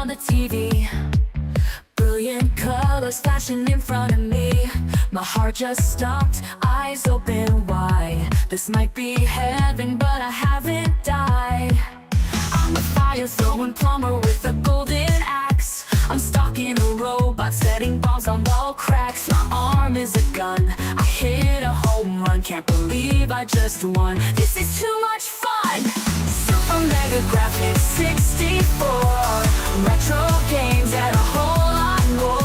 on the TV. Brilliant colors flashing in front of me. My heart just stopped, eyes open wide. This might be heaven, but I haven't died. I'm a fire-throwing plumber with a golden axe. I'm stalking a robot, setting bombs on wall cracks. My arm is a gun, I hit a home run. Can't believe I just won, this is too much fun. Super Mega Graphics 64 Retro games and a whole lot more.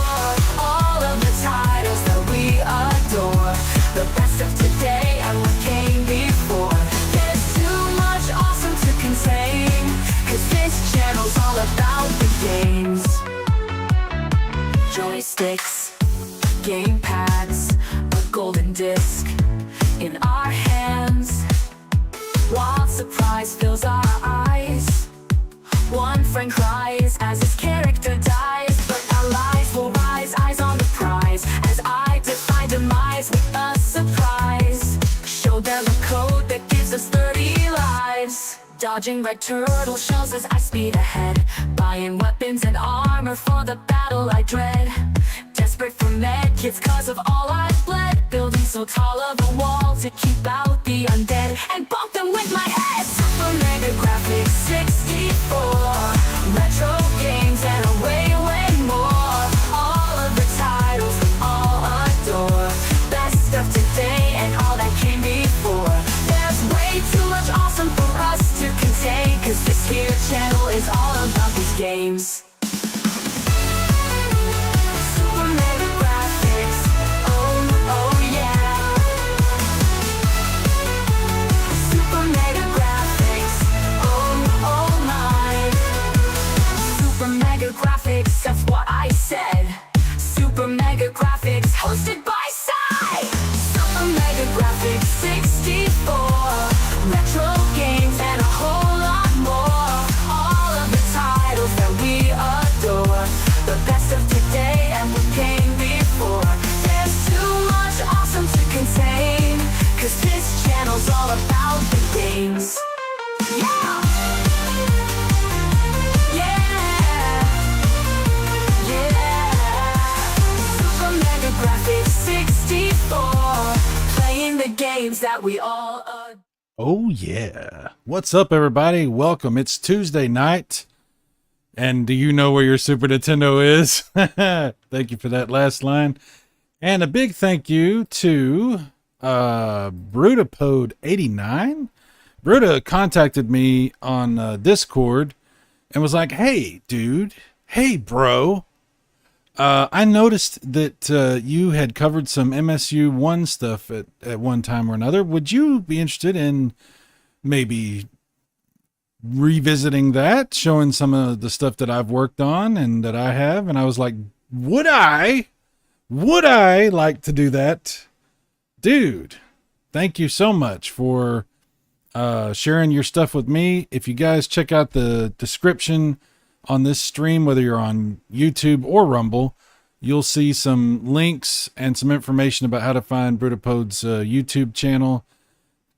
All of the titles that we adore, the best of today and what came before. There's too much awesome to contain, cause this channel's all about the games. Joysticks, game pads, a golden disc in our hands. Wild surprise fills our eyes. One friend cries as his character dies, but our lives will rise, eyes on the prize, as I defy demise with a surprise. Show them a code that gives us 30 lives. Dodging red turtle shells as I speed ahead, buying weapons and armor for the battle I dread. Desperate for med kits cause of all I've bled, building so tall of a wall to keep out the undead and bump them with my head. Super Mega Graphics 64 Retro games and a way more. All of the titles we all adore, best of today and all that came before. There's way too much awesome for us to contain, cause this here channel is all about these games. Super Mega Graphics, oh yeah. Super Mega Graphics, oh my. Super Mega Graphics, that's what I said. Super Mega Graphics, hosted by Cy. Super Mega Graphics 64 Retro games and a whole lot more. All of the titles that we adore, the best of today and what came before. There's too much awesome to contain, cause this channel's all about the games. Yeah! Super Mega Graphics 64, playing the games that we all adore. Oh yeah. What's up everybody? Welcome. It's Tuesday night. And do you know where your Super Nintendo is? Thank you for that last line. And a big thank you to Brutapode 89. Bruta contacted me on Discord and was like, "Hey dude, hey bro. I noticed that you had covered some MSU-1 stuff at one time or another. Would you be interested in maybe revisiting that, showing some of the stuff that I've worked on and that I have?" And I was like, would I like to do that? Dude, thank you so much for sharing your stuff with me. If you guys check out the description on this stream, whether you're on YouTube or Rumble, you'll see some links and some information about how to find Brutapode's YouTube channel.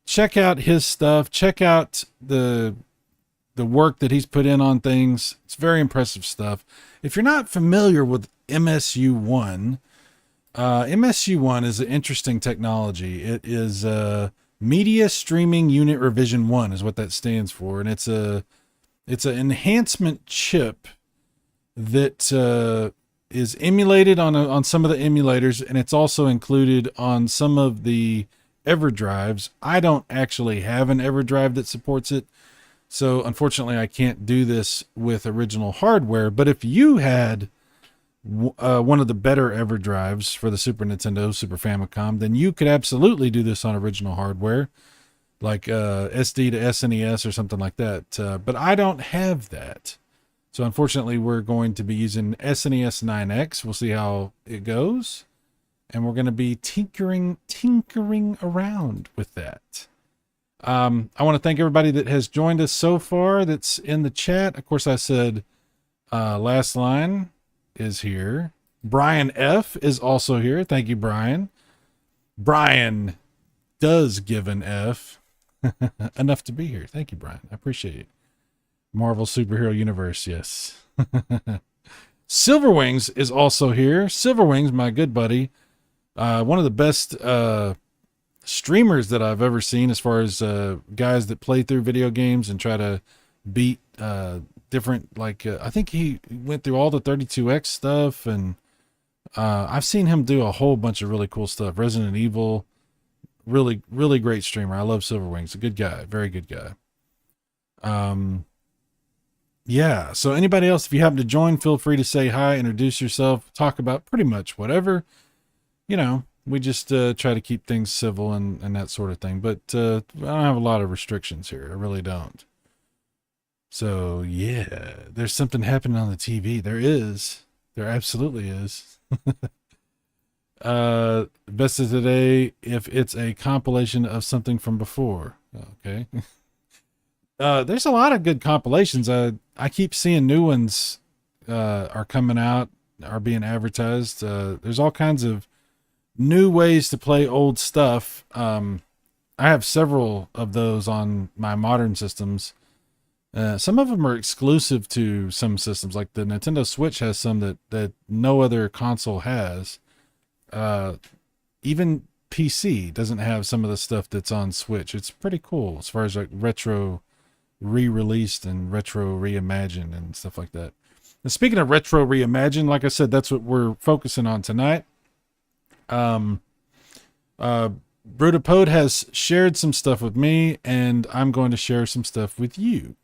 Check out his stuff. Check out the work that he's put in on things. It's very impressive stuff. If you're not familiar with MSU-1, MSU-1 is an interesting technology. It is Media Streaming Unit Revision 1 is what that stands for. And it's an enhancement chip that is emulated on some of the emulators, and it's also included on some of the EverDrives. I don't actually have an EverDrive that supports it, so unfortunately I can't do this with original hardware. But if you had one of the better EverDrives for the Super Nintendo, Super Famicom, then you could absolutely do this on original hardware, like SD to SNES or something like that. But I don't have that. So unfortunately, we're going to be using SNES 9X. We'll see how it goes. And we're going to be tinkering around with that. I want to thank everybody that has joined us so far that's in the chat. Of course, I said last line is here. Brian F. is also here. Thank you, Brian. Brian does give an F. Enough to be here. Thank you, Brian. I appreciate it. Marvel Superhero Universe, yes. Silverwings is also here. Silverwings, my good buddy, one of the best streamers that I've ever seen, as far as guys that play through video games and try to beat different, like I think he went through all the 32X stuff, and I've seen him do a whole bunch of really cool stuff. Resident Evil, really, really great streamer. I love Silverwings. A good guy, very good guy. Yeah, so anybody else, if you happen to join, feel free to say hi, introduce yourself, talk about pretty much whatever. You know, we just try to keep things civil and that sort of thing. But I don't have a lot of restrictions here. I really don't. So, yeah, there's something happening on the TV. There is. There absolutely is. Best of today, if it's a compilation of something from before. Okay. There's a lot of good compilations. I keep seeing new ones are coming out, are being advertised. There's all kinds of new ways to play old stuff. I have several of those on my modern systems. Some of them are exclusive to some systems, like the Nintendo Switch has some that no other console has. Even PC doesn't have some of the stuff that's on Switch. It's pretty cool as far as like retro re-released and retro reimagined and stuff like that. And speaking of retro reimagined, like I said, that's what we're focusing on tonight. Brutapode has shared some stuff with me, and I'm going to share some stuff with you.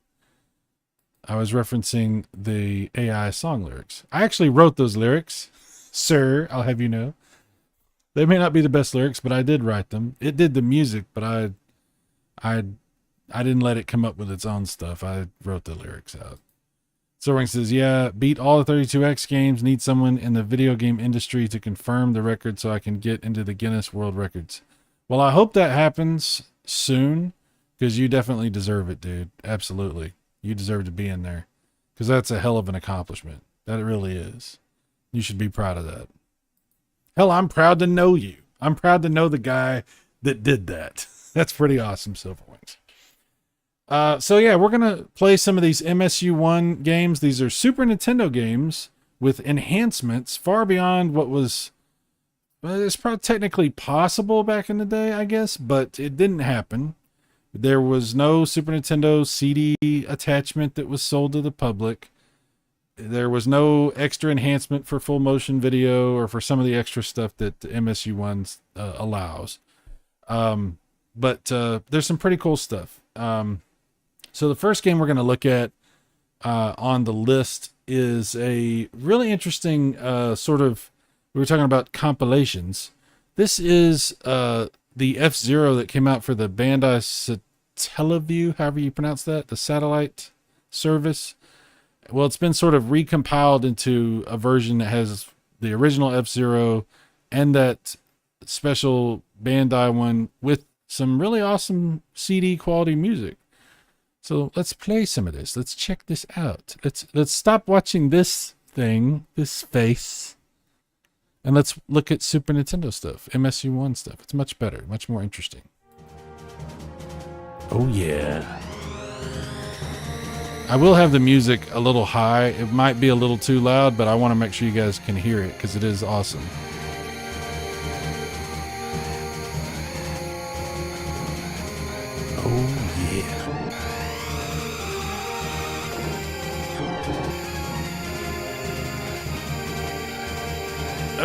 I was referencing the AI song lyrics. I actually wrote those lyrics, sir, I'll have you know. They may not be the best lyrics, but I did write them. It did the music, but I didn't let it come up with its own stuff. I wrote the lyrics out. Soaring says, yeah, beat all the 32X games. Need someone in the video game industry to confirm the record so I can get into the Guinness World Records. Well, I hope that happens soon, because you definitely deserve it, dude. Absolutely. You deserve to be in there, because that's a hell of an accomplishment. That it really is. You should be proud of that. Hell, I'm proud to know you. I'm proud to know the guy that did that. That's pretty awesome, Silverwings. So yeah, we're going to play some of these MSU-1 games. These are Super Nintendo games with enhancements far beyond what was, well, it's probably technically possible back in the day, I guess, but it didn't happen. There was no Super Nintendo CD attachment that was sold to the public. There was no extra enhancement for full motion video or for some of the extra stuff that MSU-1 allows. But there's some pretty cool stuff. So the first game we're going to look at on the list is a really interesting sort of, we were talking about compilations. This is the F-Zero that came out for the Bandai Satellaview, however you pronounce that, the satellite service. Well, it's been sort of recompiled into a version that has the original F-Zero and that special Bandai one with some really awesome CD quality music. So let's play some of this. Let's check this out. Let's stop watching this thing, this face, and let's look at Super Nintendo stuff, MSU-1 stuff. It's much better, much more interesting. Oh yeah. I will have the music a little high. It might be a little too loud, but I want to make sure you guys can hear it because it is awesome. Oh yeah.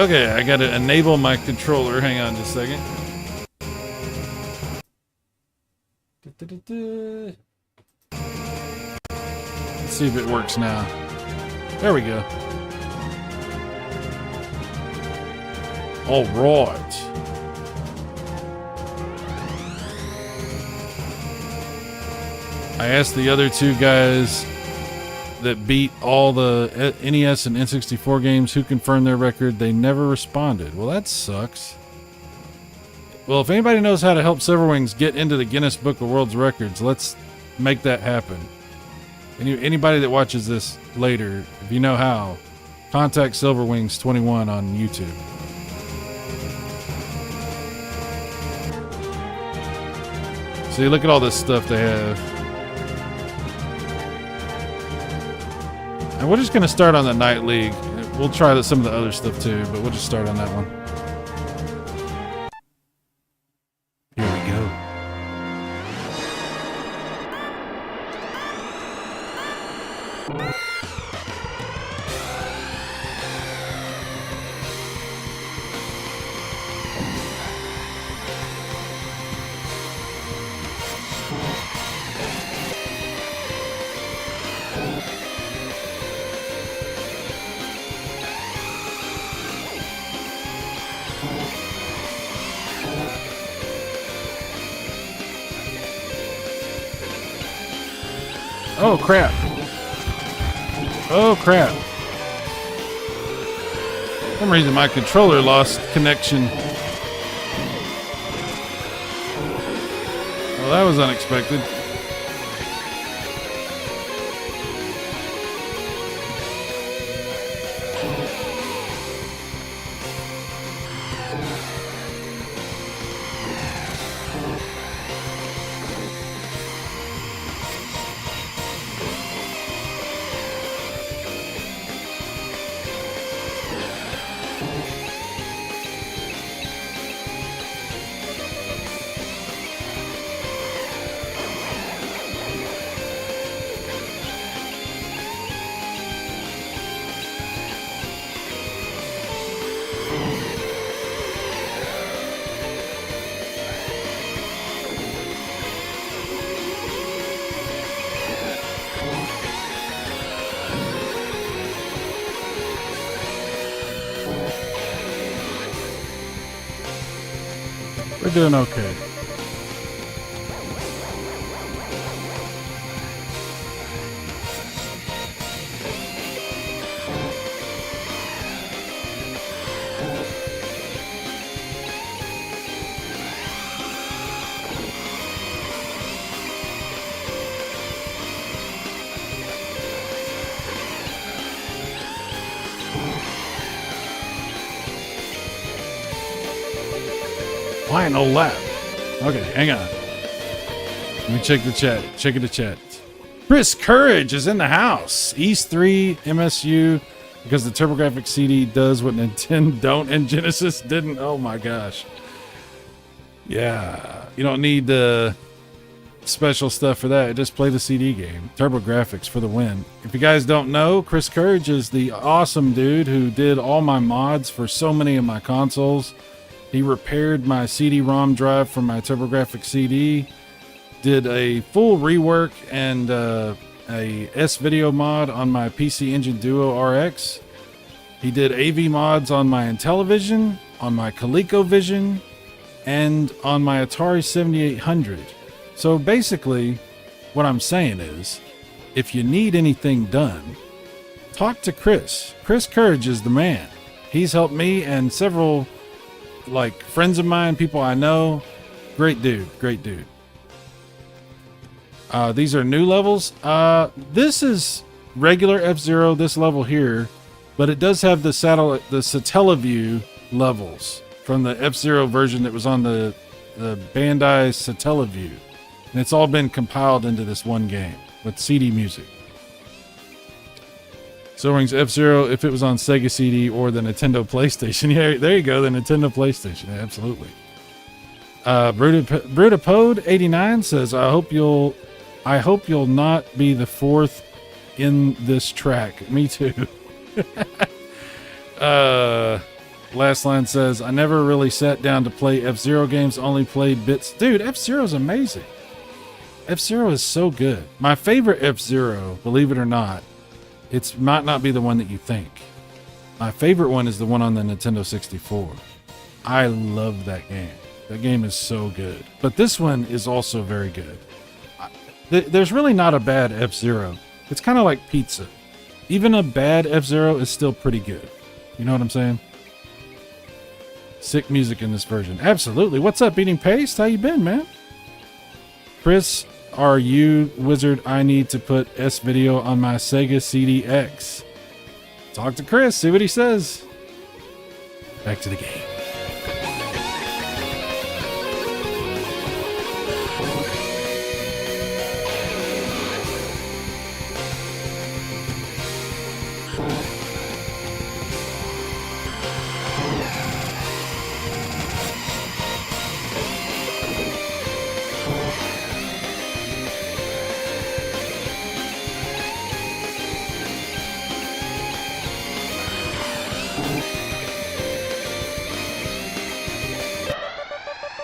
Okay, I gotta enable my controller. Hang on just a second. Let's see if it works now. There we go. All right. I asked the other two guys that beat all the NES and N64 games who confirmed their record. They never responded. Well, that sucks. Well, if anybody knows how to help Silverwings get into the Guinness Book of World Records, let's make that happen. Anybody that watches this later, if you know how, contact Silverwings21 on YouTube. See, look at all this stuff they have. And we're just going to start on the Night League. We'll try some of the other stuff too, but we'll just start on that one. Here we go. Oh crap. Oh crap. For some reason my controller lost connection. Well, that was unexpected. We're doing okay. Final lap. Okay, hang on. Let me check the chat. Check the chat. Chris Courage is in the house. East 3 MSU because the TurboGrafx CD does what Nintendo don't and Genesis didn't. Oh my gosh. Yeah, you don't need the special stuff for that. Just play the CD game. TurboGrafx for the win. If you guys don't know, Chris Courage is the awesome dude who did all my mods for so many of my consoles. He repaired my CD-ROM drive from my TurboGrafx CD, did a full rework and a S-Video mod on my PC Engine Duo RX. He did AV mods on my Intellivision, on my ColecoVision, and on my Atari 7800. So basically, what I'm saying is, if you need anything done, talk to Chris. Chris Courage is the man. He's helped me and several like friends of mine, people I know. Great dude. These are new levels. This is regular F-Zero, this level here, but it does have the Satellaview levels from the F-Zero version that was on the Bandai Satellaview. And it's all been compiled into this one game with CD music. So rings F-Zero if it was on Sega CD or the Nintendo PlayStation. Yeah, there you go, the Nintendo PlayStation. Absolutely. Brutapode 89 says, I hope you'll not be the fourth in this track. Me too. Last line says, I never really sat down to play F-Zero games, only played bits. Dude, F-Zero's amazing. F-Zero is so good. My favorite F-Zero, believe it or not, it might not be the one that you think. My favorite one is the one on the Nintendo 64. I love that game. That game is so good. But this one is also very good. There's really not a bad F-Zero. It's kind of like pizza. Even a bad F-Zero is still pretty good. You know what I'm saying? Sick music in this version. Absolutely. What's up, Eating Paste? How you been, man? Chris, are you wizard? I need to put S-Video on my Sega CD-X. Talk to Chris. See what he says. Back to the game.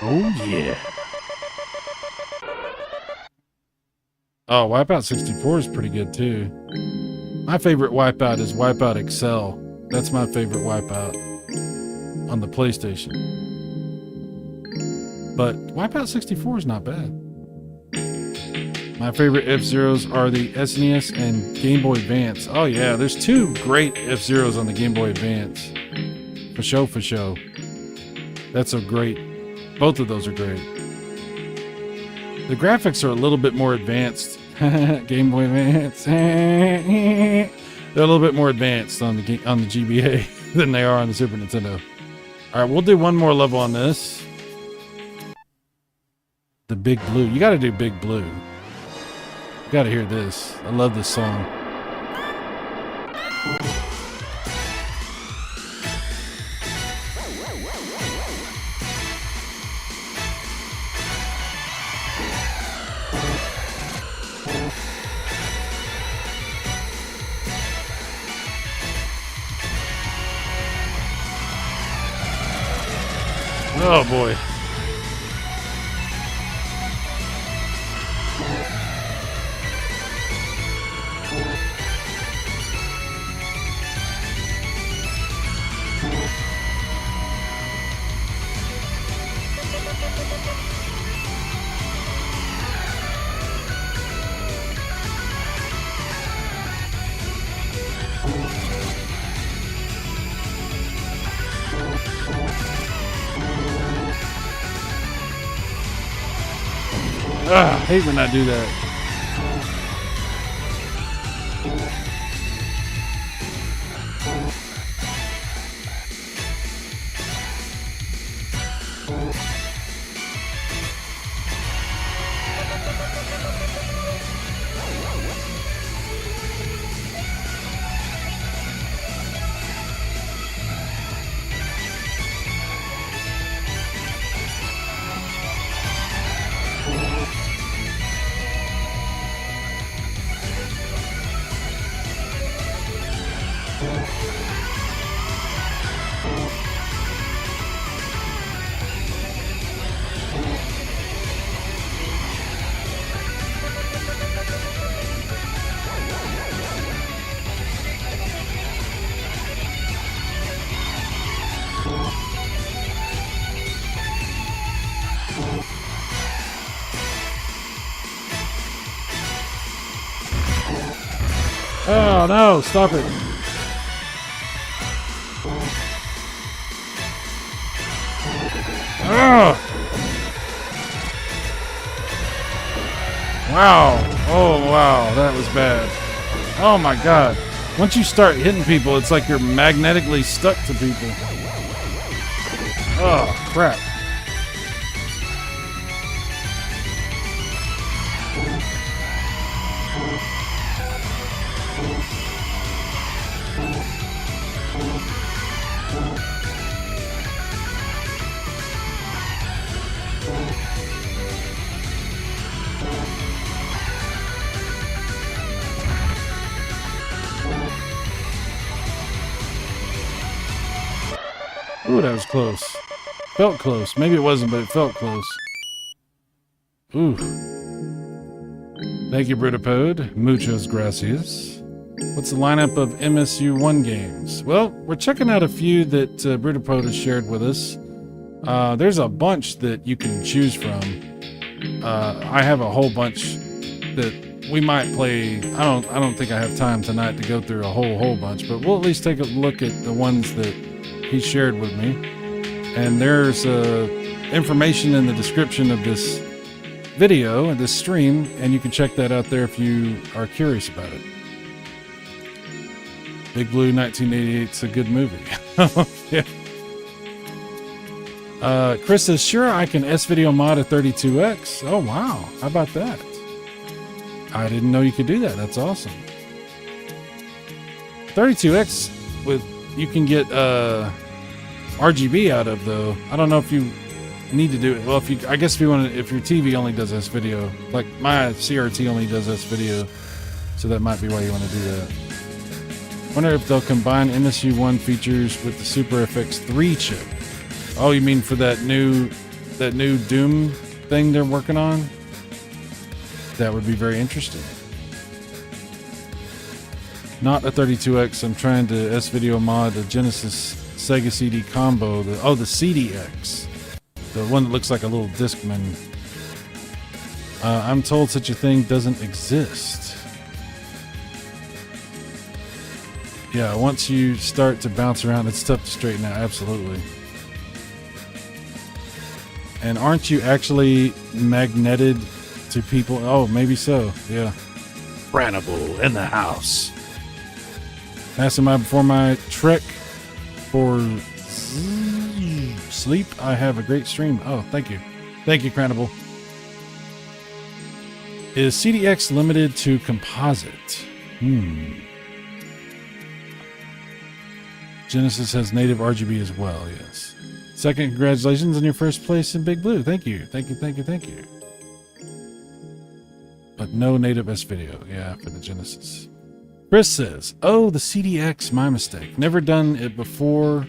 Oh, yeah. Oh, Wipeout 64 is pretty good, too. My favorite Wipeout is Wipeout Excel. That's my favorite Wipeout on the PlayStation. But Wipeout 64 is not bad. My favorite F-Zeros are the SNES and Game Boy Advance. Oh, yeah, there's two great F-Zeros on the Game Boy Advance. For show, for show. That's a great... Both of those are great. The graphics are a little bit more advanced. Game Boy Advance. They're a little bit more advanced on the GBA than they are on the Super Nintendo. All right, we'll do one more level on this. The Big Blue. You got to do Big Blue. You got to hear this. I love this song. Oh boy. I hate when I do that. Oh no, stop it. Oh. Wow. Oh wow, that was bad. Oh my god. Once you start hitting people, it's like you're magnetically stuck to people. Oh crap. Ooh, that was close. Felt close. Maybe it wasn't, but it felt close. Ooh. Thank you, Brutapode. Muchas gracias. What's the lineup of MSU-1 games? Well, we're checking out a few that Brutapode has shared with us. There's a bunch that you can choose from. I have a whole bunch that we might play. I don't think I have time tonight to go through a whole bunch, but we'll at least take a look at the ones that he shared with me. And there's information in the description of this video and this stream, and you can check that out there if you are curious about it. Big Blue 1988 is a good movie. Yeah. Chris says, sure, I can S-Video mod a 32X. Oh, wow. How about that? I didn't know you could do that. That's awesome. 32X, you can get RGB out of, though. I don't know if you need to do it. Well, I guess if your TV only does S-Video, like my CRT only does S-Video, so that might be why you want to do that. Wonder if they'll combine MSU-1 features with the Super FX3 chip. Oh, you mean for that new that new Doom thing they're working on, that would be very interesting. Not a 32X. I'm trying to S-Video mod the Genesis Sega CD combo. The CDX. The one that looks like a little Discman. I'm told such a thing doesn't exist. Yeah, once you start to bounce around, it's tough to straighten out. Absolutely. And aren't you actually magneted to people? Oh, maybe so. Yeah. Brannable in the house. Passing by before my trek for sleep. I have a great stream. Oh, thank you. Thank you, Crannable. Is CDX limited to composite? Genesis has native RGB as well, yes. Second, congratulations on your first place in Big Blue. Thank you. Thank you, thank you, thank you. But no native S-Video, yeah, for the Genesis. Chris says, oh, the CDX, my mistake. Never done it before.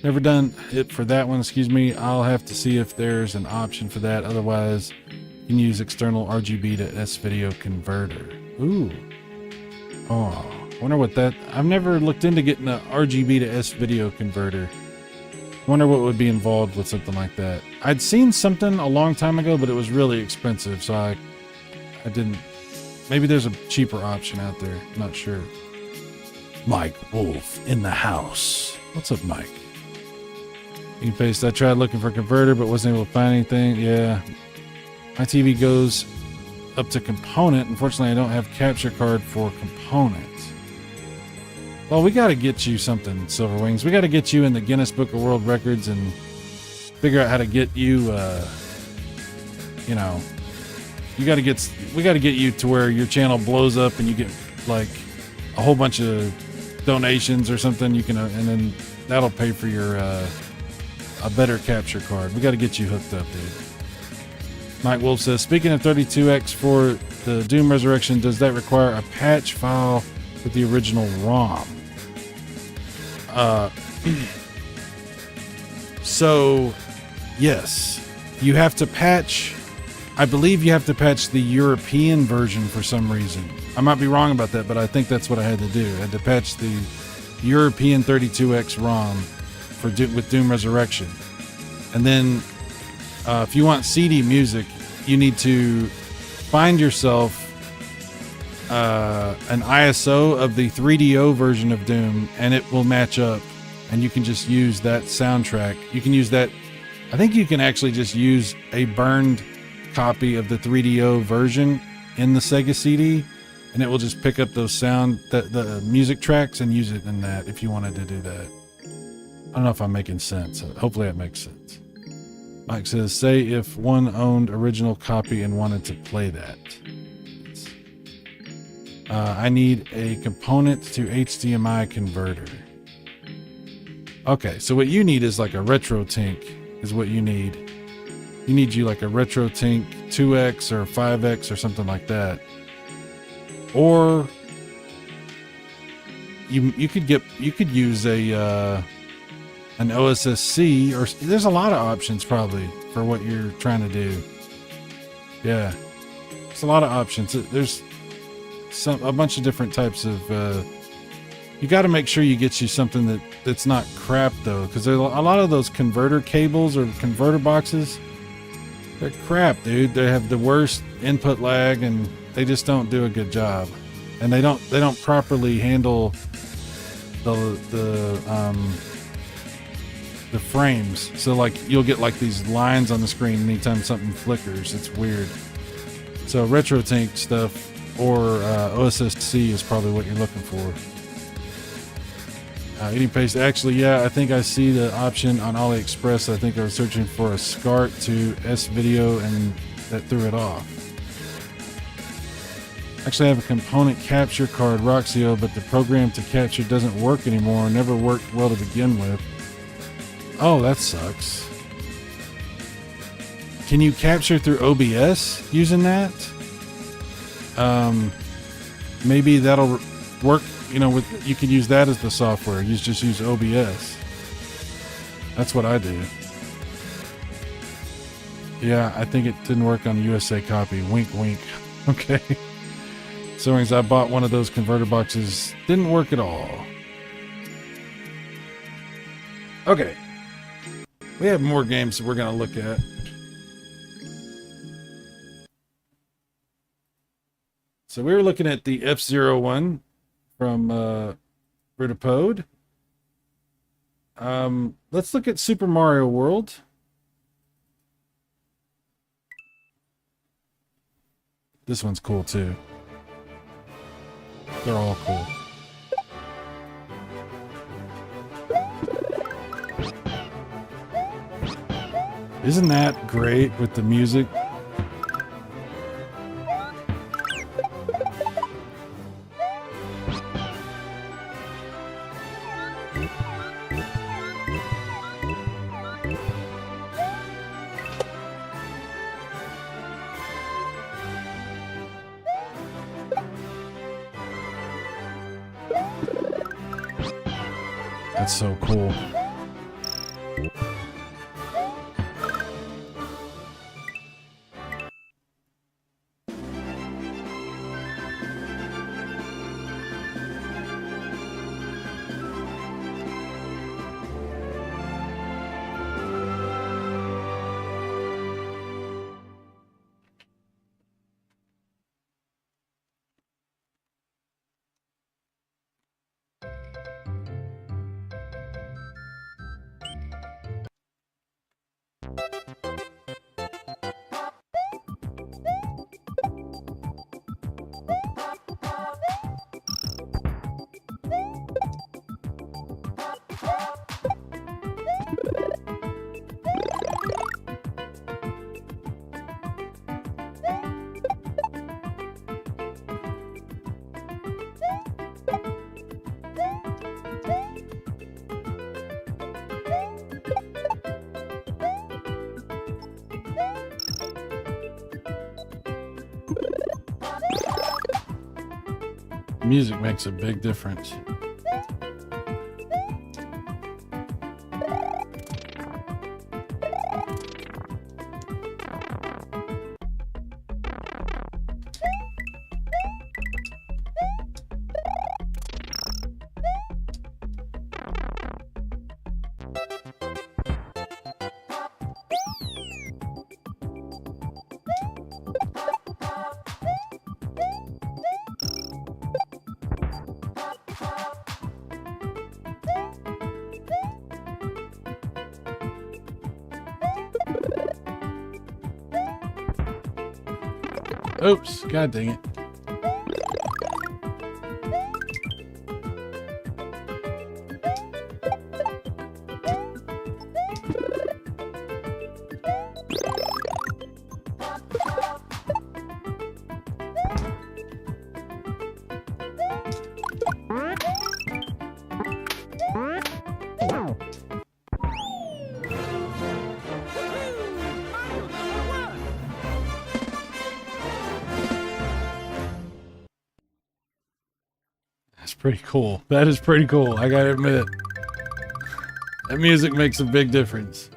Never done it for that one, excuse me. I'll have to see if there's an option for that. Otherwise, you can use external RGB to S-Video converter. Ooh. Oh, wonder what that... I've never looked into getting an RGB to S-Video converter. Wonder what would be involved with something like that. I'd seen something a long time ago, but it was really expensive, so I didn't... Maybe there's a cheaper option out there. Not sure. Mike Wolf in the house. What's up, Mike? You paste. I tried looking for a converter, but wasn't able to find anything. Yeah. My TV goes up to component. Unfortunately, I don't have capture card for component. Well, we got to get you something, Silver Wings. We got to get you in the Guinness Book of World Records and figure out how to get you, you know... we got to get you to where your channel blows up and you get like a whole bunch of donations or something. You can, and then that'll pay for your a better capture card. We got to get you hooked up, dude. Mike Wolf says, speaking of 32X for the Doom Resurrection, does that require a patch file with the original ROM? So, yes, you have to patch. I believe you have to patch the European version for some reason. I might be wrong about that, but I think that's what I had to do. I had to patch the European 32X ROM with Doom Resurrection. And then if you want CD music, you need to find yourself an ISO of the 3DO version of Doom, and it will match up. And you can just use that soundtrack. You can use that. I think you can actually just use a burned copy of the 3DO version in the Sega CD, and it will just pick up those the music tracks and use it in that if you wanted to do that. I don't know if I'm making sense. Hopefully it makes sense. Mike says, say if one owned original copy and wanted to play that. I need a component to HDMI converter. Okay, so what you need is like a RetroTink is what you need. You need like a RetroTink 2X or 5X or something like that. Or you could use an OSSC, or there's a lot of options probably for what you're trying to do. Yeah, there's a lot of options. There's a bunch of different types of. You got to make sure you get you something that's not crap though, because there's a lot of those converter cables or converter boxes. They're crap, dude. They have the worst input lag, and they just don't do a good job. And they don't properly handle the frames. So like you'll get like these lines on the screen anytime something flickers. It's weird. So RetroTink stuff or OSSC is probably what you're looking for. Eating paste. Actually, yeah, I think I see the option on AliExpress. I think I was searching for a SCART to S-Video, and that threw it off. Actually, I have a component capture card, Roxio, but the program to capture doesn't work anymore. Never worked well to begin with. Oh, that sucks. Can you capture through OBS using that? Maybe that'll work. You know, you can use that as the software. You just use OBS. That's what I do. Yeah, I think it didn't work on the USA copy. Wink, wink. Okay. So as I bought one of those converter boxes, didn't work at all. Okay. We have more games that we're going to look at. So we were looking at the F-01 from Brutapode. Let's look at Super Mario World. This one's cool too. They're all cool. Isn't that great with the music? That's so cool. Music makes a big difference. Oops, god dang it. Pretty cool. That is pretty cool. I gotta admit, that music makes a big difference.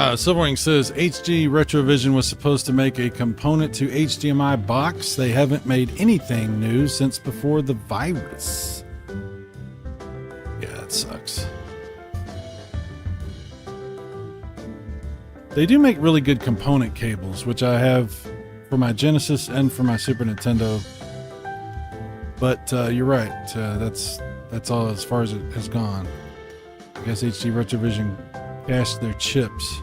Silverwing says HD Retrovision was supposed to make a component to HDMI box. They haven't made anything new since before the virus. Yeah, that sucks. They do make really good component cables, which I have for my Genesis and for my Super Nintendo. But you're right. That's all as far as it has gone. I guess HD Retrovision cached their chips.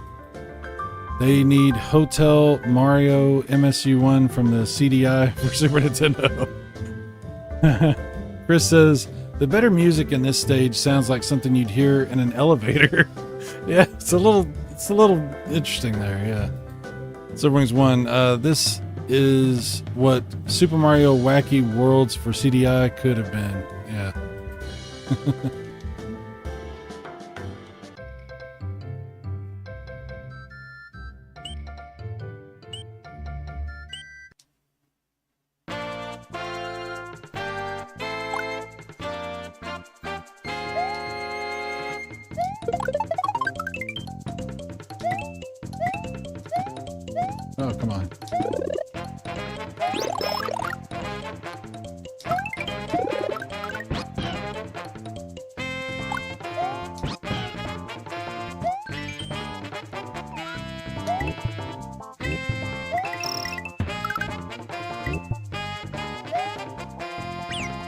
They need Hotel Mario MSU-1 from the CDI for Super Nintendo. Chris says, the better music in this stage sounds like something you'd hear in an elevator. Yeah, it's a little interesting there, yeah. Silverwings 1, this is what Super Mario Wacky Worlds for CDI could have been, yeah. Oh, come on.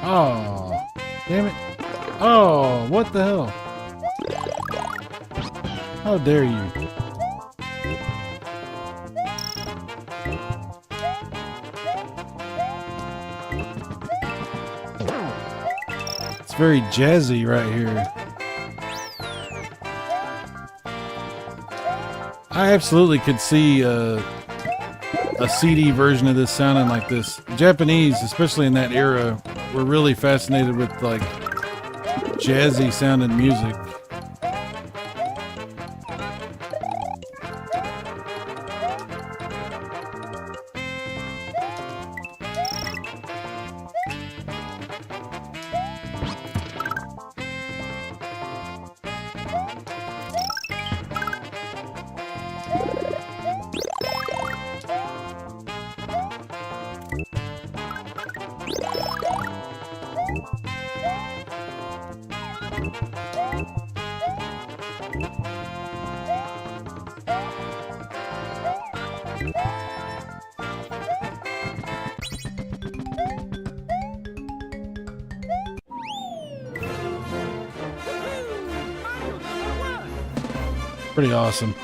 Oh, damn it. Oh, what the hell? How dare you? It's very jazzy right here. I absolutely could see a CD version of this sounding like this. Japanese, especially in that era, were really fascinated with like jazzy sounding music. Pretty awesome.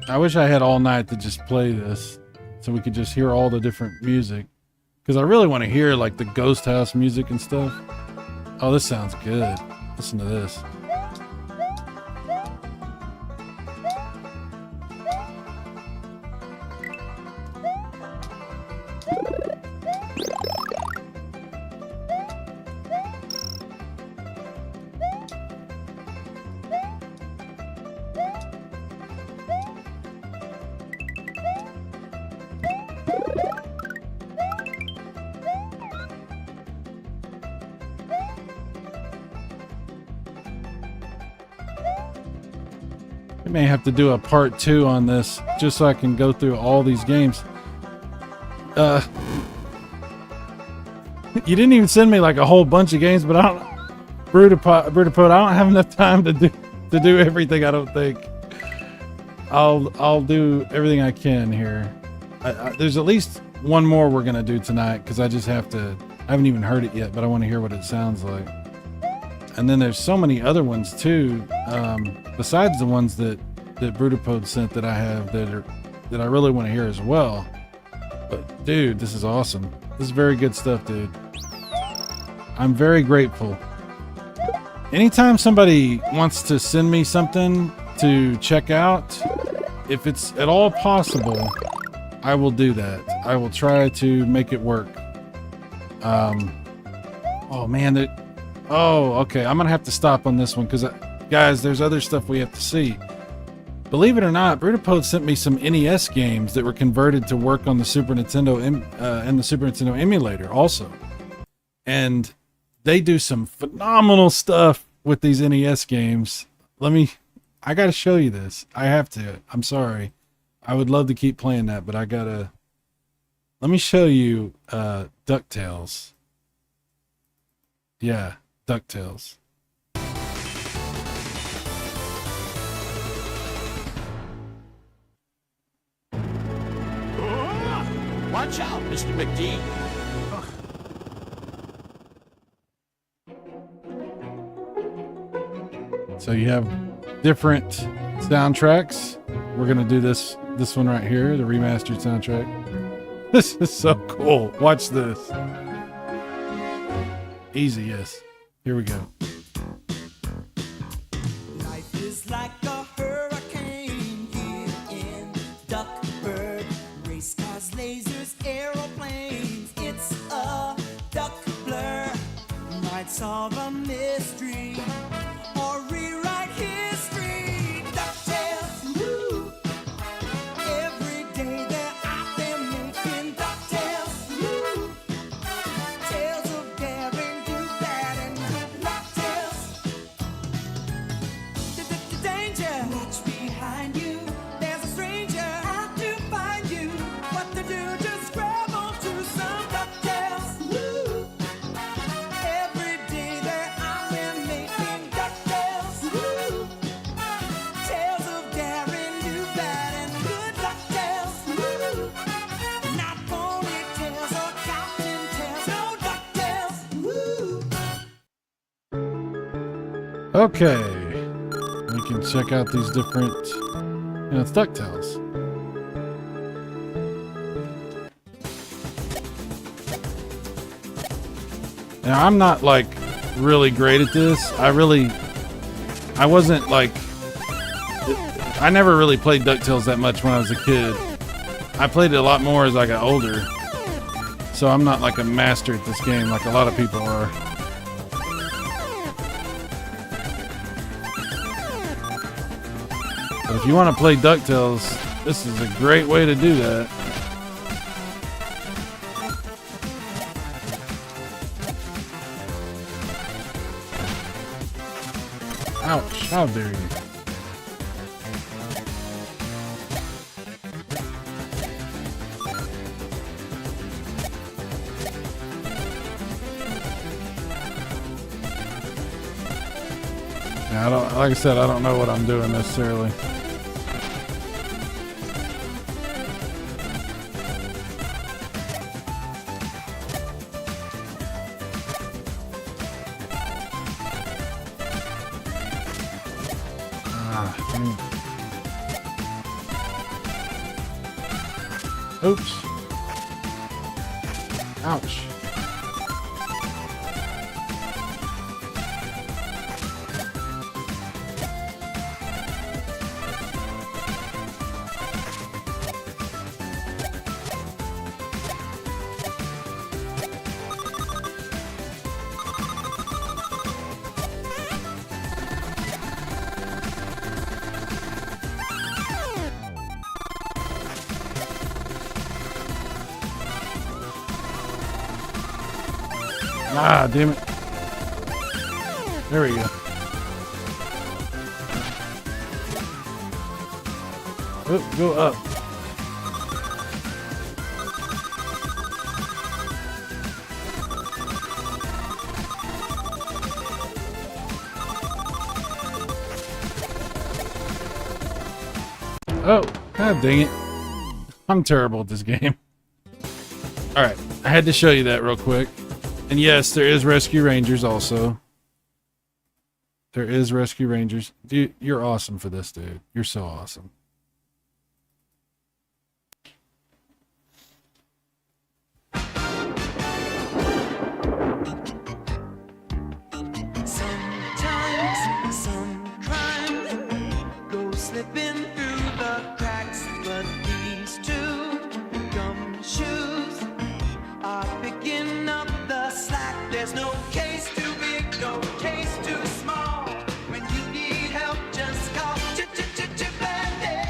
I wish I had all night to just play this so we could just hear all the different music, because I really want to hear like the Ghost House music and stuff. Oh, this sounds good. Listen to this. We may have to do a part 2 on this just so I can go through all these games. You didn't even send me like a whole bunch of games, but I don't. Brutapode, I don't have enough time to do everything. I don't think. I'll do everything I can here. There's at least one more we're gonna do tonight because I just have to. I haven't even heard it yet, but I want to hear what it sounds like. And then there's so many other ones too, besides the ones that Brutapode sent that I have that I really want to hear as well. But dude, this is awesome. This is very good stuff, dude. I'm very grateful. Anytime somebody wants to send me something to check out, if it's at all possible, I will do that. I will try to make it work. Oh man, oh, okay. I'm gonna have to stop on this one because, guys, there's other stuff we have to see. Believe it or not, Brutapode sent me some NES games that were converted to work on the Super Nintendo and the Super Nintendo emulator also. And they do some phenomenal stuff with these NES games. I gotta show you this. I have to. I'm sorry. I would love to keep playing that, but let me show you DuckTales. Yeah, DuckTales. Watch out, Mr. McD. So you have different soundtracks. We're gonna do this one right here, the remastered soundtrack. This is so cool. Watch this. Easy, yes. Here we go. Life is like a hurricane here in Duckburg. Race cars, lasers, aeroplanes. It's a duck blur. Might solve a mystery or rewrite history. DuckTales, woo! Every day they're out there making DuckTales, woo! Tales of daring, do bad and good DuckTales. Danger! Watch behind you. There's a stranger out to find you. What to do? Just grab onto some DuckTales. Woo! Every day they're out there making DuckTales. Woo! Tales of daring, do bad and good DuckTales. Woo! Not ponytails or cotton tails. No DuckTales. Woo! Okay. We can check out these different, it's DuckTales. Now I'm not like really great at this. I wasn't like, I never really played DuckTales that much when I was a kid. I played it a lot more as I got older. So I'm not like a master at this game like a lot of people are. But if you want to play DuckTales, this is a great way to do that. Ouch, how dare you. Yeah, like I said, I don't know what I'm doing necessarily. Oops. Ouch. Ah, damn it. There we go. Oh, go up. Oh, god dang it. I'm terrible at this game. Alright, I had to show you that real quick. And yes, there is Rescue Rangers also. There is Rescue Rangers. Dude, you're awesome for this, dude. You're so awesome. Sometimes some crimes go slipping through the cracks, but these two gumshoes are picking up the slack. There's no case too big, no case too small. When you need help, just call Band-Aid.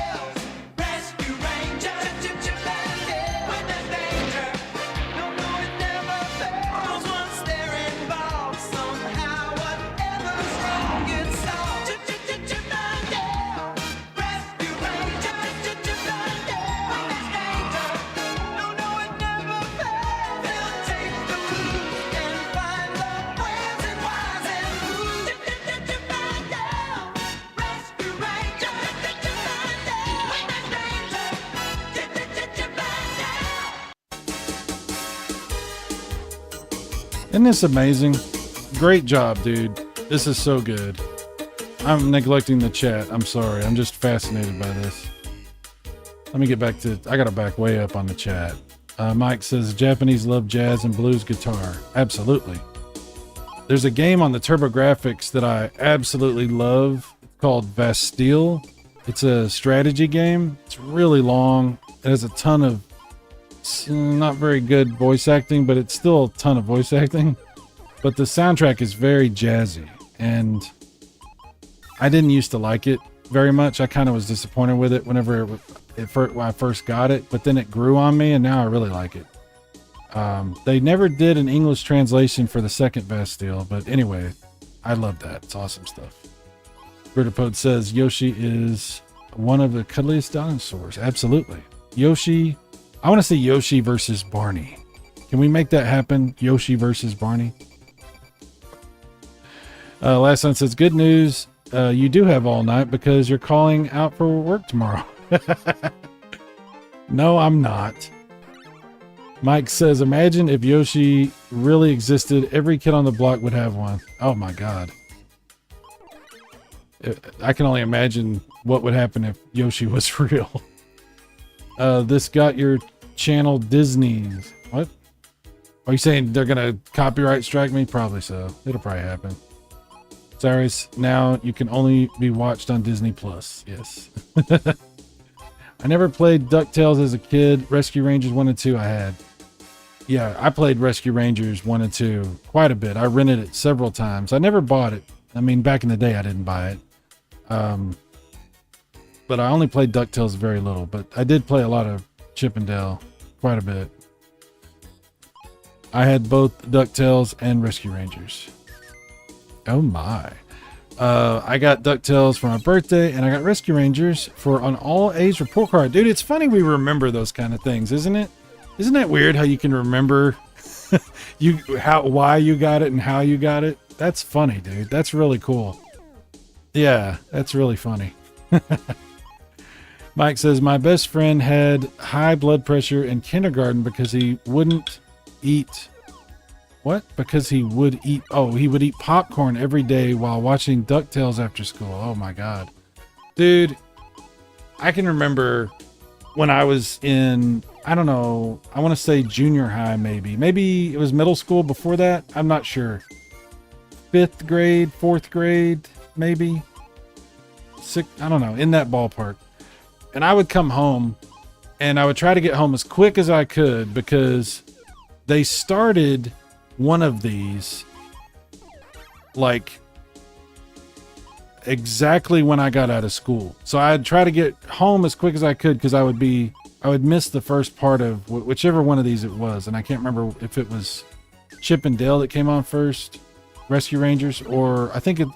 Isn't this amazing? Great job, dude. This is so good. I'm neglecting the chat. I'm sorry. I'm just fascinated by this. Let me get back to... I gotta back way up on the chat. Mike says, Japanese love jazz and blues guitar. Absolutely. There's a game on the TurboGrafx that I absolutely love called Bastille. It's a strategy game. It's really long. It has a ton of not very good voice acting, but it's still a ton of voice acting. But the soundtrack is very jazzy, and I didn't used to like it very much. I kind of was disappointed with it when I first got it, but then it grew on me, and now I really like it. They never did an English translation for the second Bastille, but anyway, I love that. It's awesome stuff. Brutapode says Yoshi is one of the cuddliest dinosaurs. Absolutely. Yoshi, I want to see Yoshi versus Barney. Can we make that happen? Yoshi versus Barney. Last one says, good news. You do have all night because you're calling out for work tomorrow. No, I'm not. Mike says, imagine if Yoshi really existed. Every kid on the block would have one. Oh my God. I can only imagine what would happen if Yoshi was real. This got your channel Disney's. What? Are you saying they're going to copyright strike me? Probably so. It'll probably happen. Cyrus, now you can only be watched on Disney Plus. Yes. I never played DuckTales as a kid. Rescue Rangers 1 and 2 I had. Yeah, I played Rescue Rangers 1 and 2 quite a bit. I rented it several times. I never bought it. I mean, back in the day, I didn't buy it. But I only played DuckTales very little. But I did play a lot of Chip and Dale quite a bit. I had both DuckTales and Rescue Rangers. Oh my. I got DuckTales for my birthday, and I got Rescue Rangers for an all-age report card. Dude, it's funny we remember those kind of things, isn't it? Isn't that weird how you can remember why you got it and how you got it? That's funny, dude. That's really cool. Yeah, that's really funny. Mike says, my best friend had high blood pressure in kindergarten because he wouldn't eat... What? Because he would eat... Oh, he would eat popcorn every day while watching DuckTales after school. Oh my God. Dude, I can remember when I was in, I don't know, I want to say junior high maybe. Maybe it was middle school before that. I'm not sure. 5th grade, 4th grade, maybe. 6th, I don't know, in that ballpark. And I would come home and I would try to get home as quick as I could because they started one of these like exactly when I got out of school. So I'd try to get home as quick as I could because I would miss the first part of whichever one of these it was. And I can't remember if it was Chip and Dale that came on first, Rescue Rangers, or I think it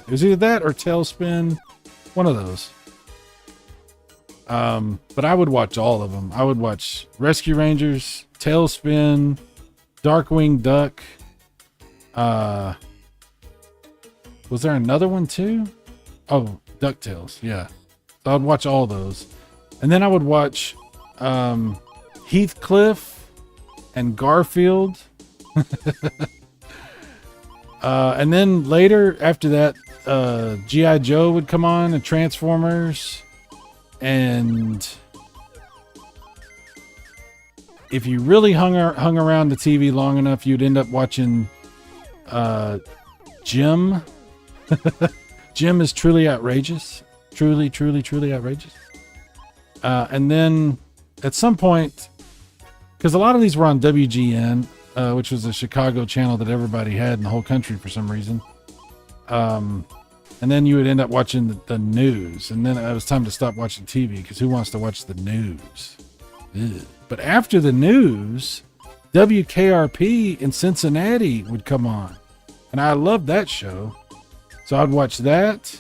was either that or Tailspin, one of those. But I would watch all of them. I would watch Rescue Rangers, Tailspin, Darkwing Duck. Was there another one too? Oh, DuckTales. Yeah. So I'd watch all those. And then I would watch Heathcliff and Garfield. And then later after that, G.I. Joe would come on and Transformers. And if you really hung around the TV long enough, you'd end up watching Jim. Jim is truly outrageous. Truly, truly, truly outrageous. And then at some point, because a lot of these were on WGN, which was a Chicago channel that everybody had in the whole country for some reason. And then you would end up watching the news. And then it was time to stop watching TV because who wants to watch the news? Ugh. But after the news, WKRP in Cincinnati would come on. And I loved that show. So I'd watch that.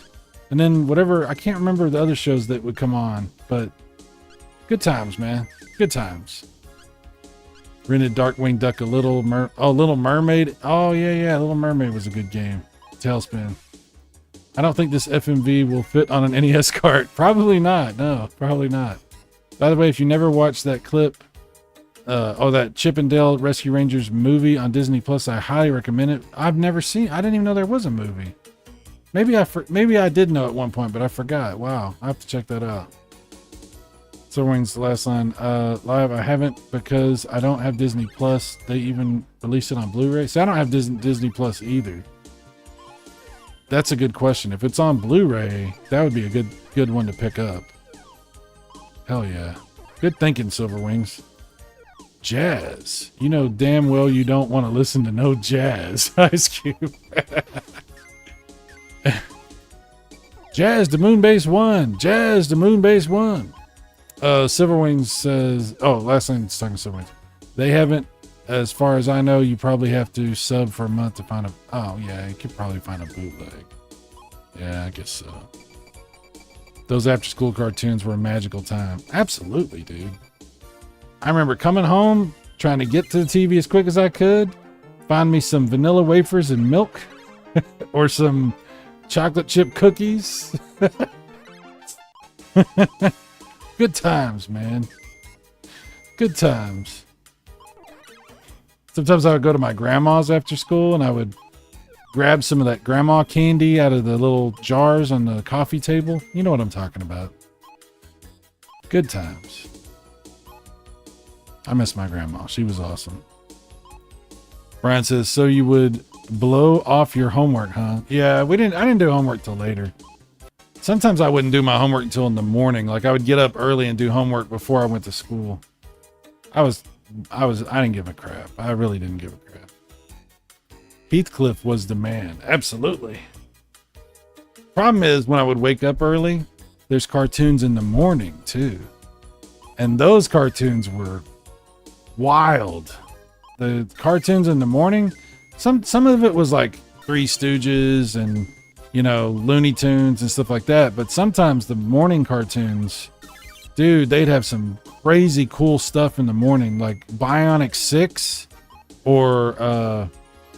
And then whatever, I can't remember the other shows that would come on. But good times, man. Good times. Rented Darkwing Duck, Little Mermaid. Oh, yeah. Little Mermaid was a good game. Tailspin. I don't think this FMV will fit on an NES cart. Probably not. No, probably not. By the way, if you never watched that clip That Chip and Dale Rescue Rangers movie on Disney Plus. I highly recommend it. I've never seen. I didn't even know there was a movie. Maybe I did know at one point, but I forgot. Wow, I have to check that out. Silverwing's last line. Live. I haven't because I don't have Disney Plus. They even released it on Blu-ray. So I don't have Disney Plus either. That's a good question. If it's on Blu-ray, that would be a good one to pick up. Hell yeah. Good thinking, Silverwings. Jazz. You know damn well you don't want to listen to no jazz. Ice Cube. Jazz to Moonbase 1. Jazz to Moonbase 1. Silverwings says, last thing it's talking to Silverwings. They haven't, as far as I know, you probably have to sub for a month to find you could probably find a bootleg. Yeah, I guess so. Those after school cartoons were a magical time. Absolutely, dude. I remember coming home, trying to get to the TV as quick as I could, find me some vanilla wafers and milk, or some chocolate chip cookies. Good times, man. Good times. Sometimes I would go to my grandma's after school and I would grab some of that grandma candy out of the little jars on the coffee table. You know what I'm talking about. Good times. I miss my grandma. She was awesome. Brian says, so you would blow off your homework, huh? Yeah, I didn't do homework till later. Sometimes I wouldn't do my homework until in the morning. Like I would get up early and do homework before I went to school. I didn't give a crap. I really didn't give a crap. Heathcliff was the man. Absolutely. Problem is when I would wake up early, there's cartoons in the morning too. And those cartoons were wild. The cartoons in the morning, some of it was like Three Stooges and, Looney Tunes and stuff like that. But sometimes the morning cartoons, dude, they'd have some crazy cool stuff in the morning, like Bionic 6 or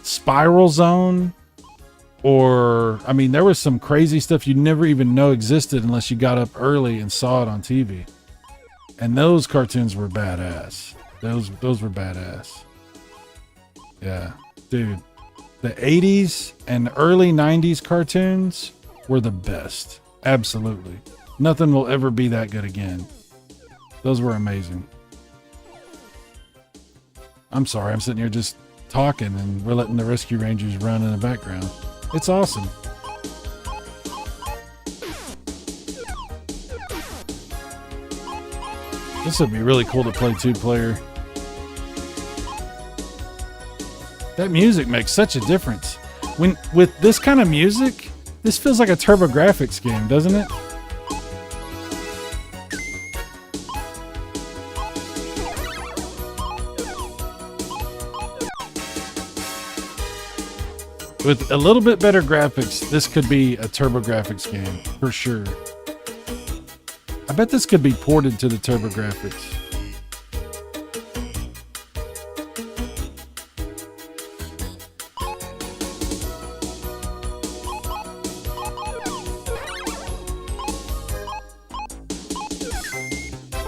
Spiral Zone. Or, there was some crazy stuff you'd never even know existed unless you got up early and saw it on TV. And those cartoons were badass. Those were badass. Yeah, dude. The 80s and early 90s cartoons were the best. Absolutely. Nothing will ever be that good again. Those were amazing. I'm sorry, I'm sitting here just talking and we're letting the Rescue Rangers run in the background. It's awesome. This would be really cool to play 2-player. That music makes such a difference. With this kind of music, this feels like a TurboGrafx game, doesn't it? With a little bit better graphics, this could be a TurboGrafx game, for sure. I bet this could be ported to the TurboGrafx.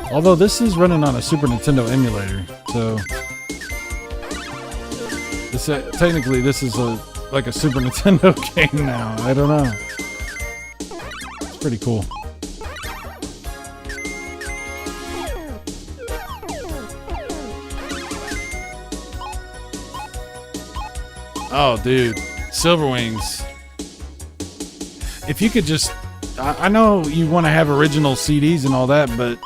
Although this is running on a Super Nintendo emulator, so technically this is like a Super Nintendo game now. I don't know. It's pretty cool. Oh, dude. Silverwings. If you could just... I know you want to have original CDs and all that, but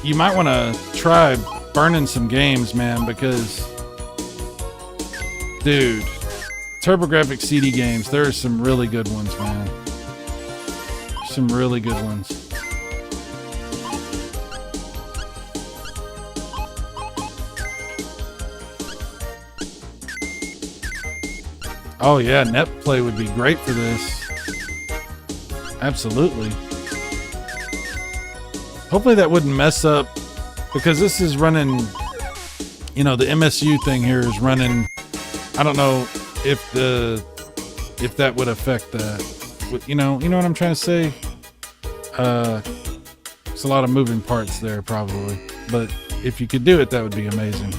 you might want to try burning some games, man, because... Dude. TurboGrafx CD games, there are some really good ones, man. Some really good ones. Oh yeah, NetPlay would be great for this. Absolutely. Hopefully that wouldn't mess up, because this is running, the MSU thing here is running. I don't know if that would affect that. You know what I'm trying to say? There's a lot of moving parts there probably, but if you could do it, that would be amazing.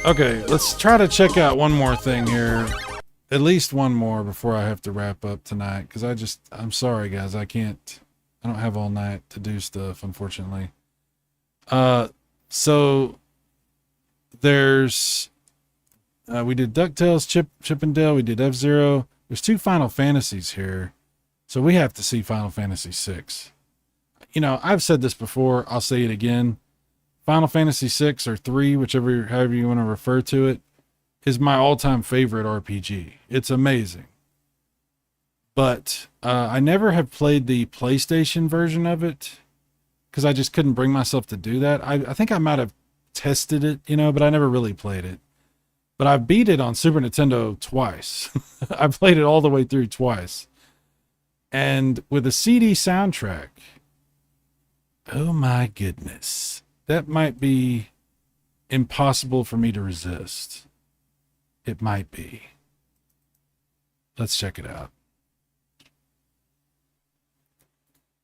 Okay, let's try to check out one more thing here. At least one more before I have to wrap up tonight. Because I'm sorry, guys. I don't have all night to do stuff, unfortunately. So there's, we did DuckTales, Chip and Dale. We did F-Zero. There's 2 Final Fantasies here. So we have to see Final Fantasy VI. You know, I've said this before. I'll say it again. Final Fantasy VI or 3, however you want to refer to it, is my all-time favorite RPG. It's amazing. But I never have played the PlayStation version of it because I just couldn't bring myself to do that. I think I might have tested it, you know, but I never really played it. But I beat it on Super Nintendo twice. I played it all the way through twice. And with a CD soundtrack, oh my goodness. That might be impossible for me to resist. It might be. Let's check it out.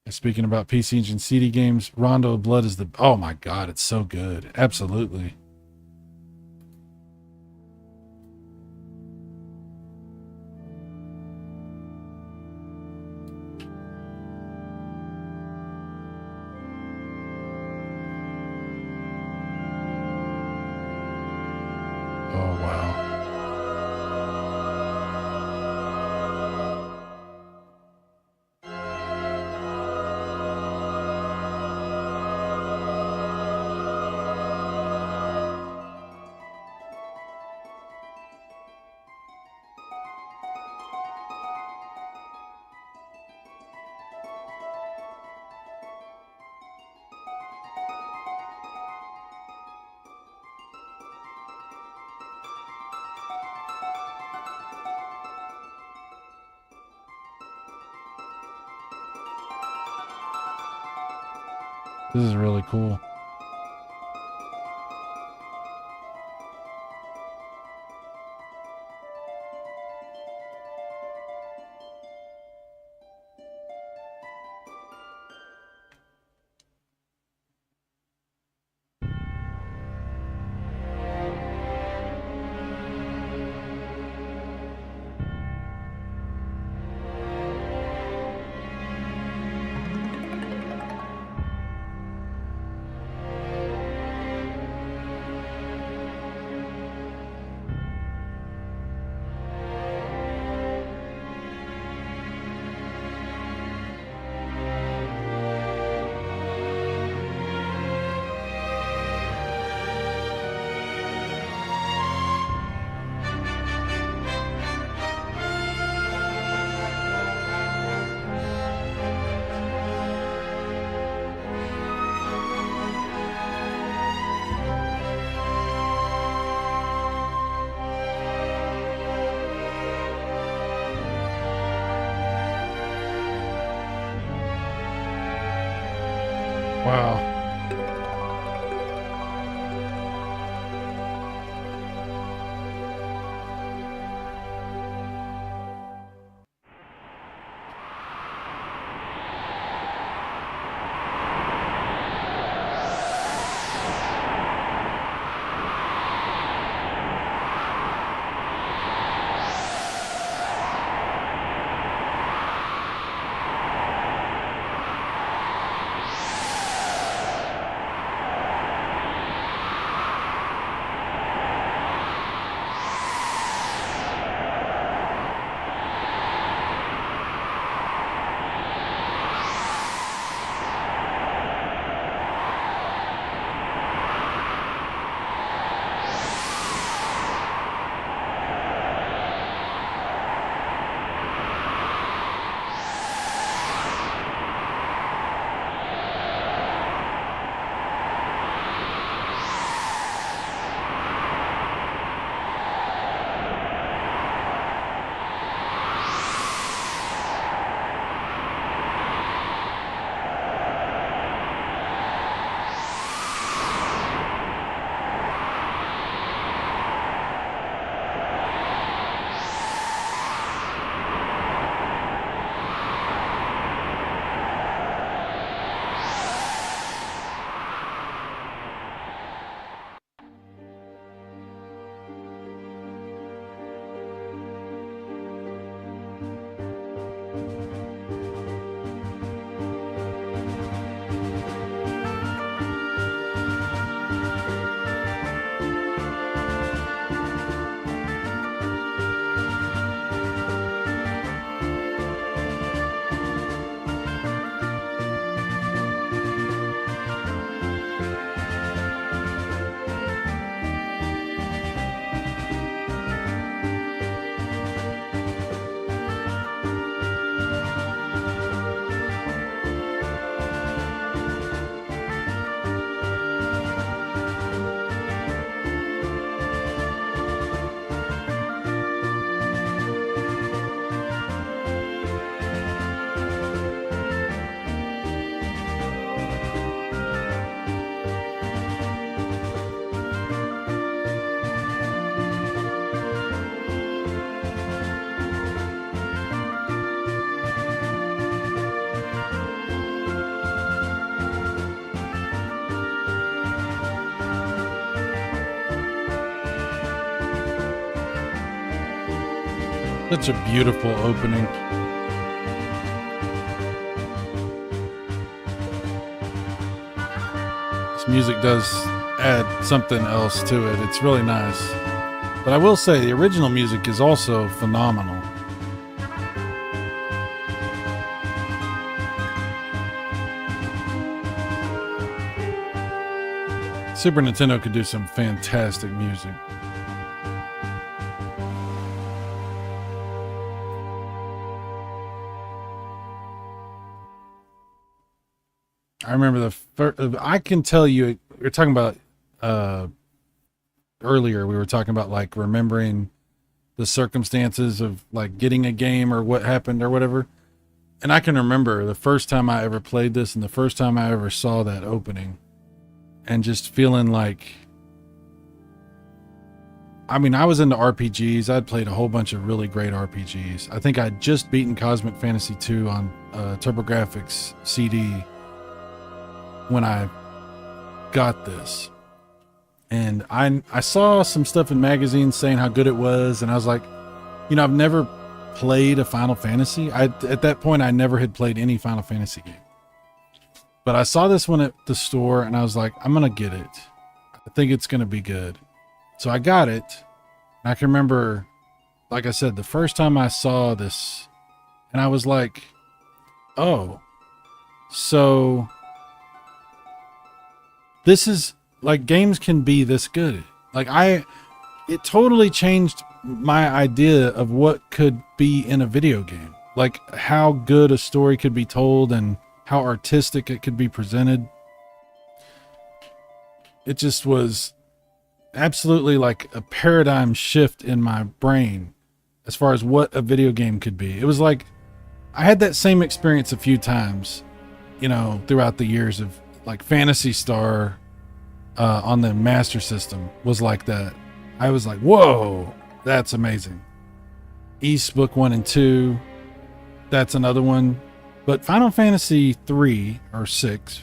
And speaking about PC Engine CD games, Rondo of Blood is oh my God, it's so good. Absolutely. Oh, wow. This is really cool. Such a beautiful opening. This music does add something else to it. It's really nice. But I will say the original music is also phenomenal. Super Nintendo could do some fantastic music. I remember the first, I can tell you, you're talking about, earlier we were talking about like remembering the circumstances of like getting a game or what happened or whatever. And I can remember the first time I ever played this and the first time I ever saw that opening and just feeling like, I mean, I was into RPGs. I'd played a whole bunch of really great RPGs. I think I'd just beaten Cosmic Fantasy 2 on TurboGrafx CD when I got this. And I saw some stuff in magazines saying how good it was, and I was like, you know, I've never played a Final Fantasy. At that point, I never had played any Final Fantasy game. But I saw this one at the store, and I was like, I'm going to get it. I think it's going to be good. So I got it. And I can remember, like I said, the first time I saw this, and I was like, oh, so this is like, games can be this good. Like it totally changed my idea of what could be in a video game. Like how good a story could be told and how artistic it could be presented. It just was absolutely like a paradigm shift in my brain as far as what a video game could be. It was like, I had that same experience a few times, you know, throughout the years of like Phantasy Star, on the Master System was like that. I was like, whoa, that's amazing. East Book 1 and 2, that's another one. But Final Fantasy 3 or 6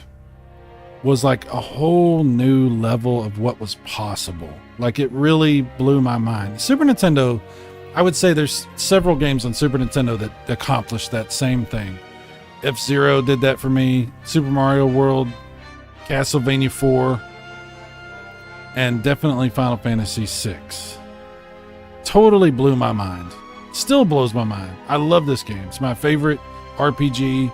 was like a whole new level of what was possible. Like it really blew my mind. Super Nintendo, I would say there's several games on Super Nintendo that accomplished that same thing. F-Zero did that for me. Super Mario World, Castlevania 4, and definitely Final Fantasy 6. Totally blew my mind. Still blows my mind. I love this game. It's my favorite RPG.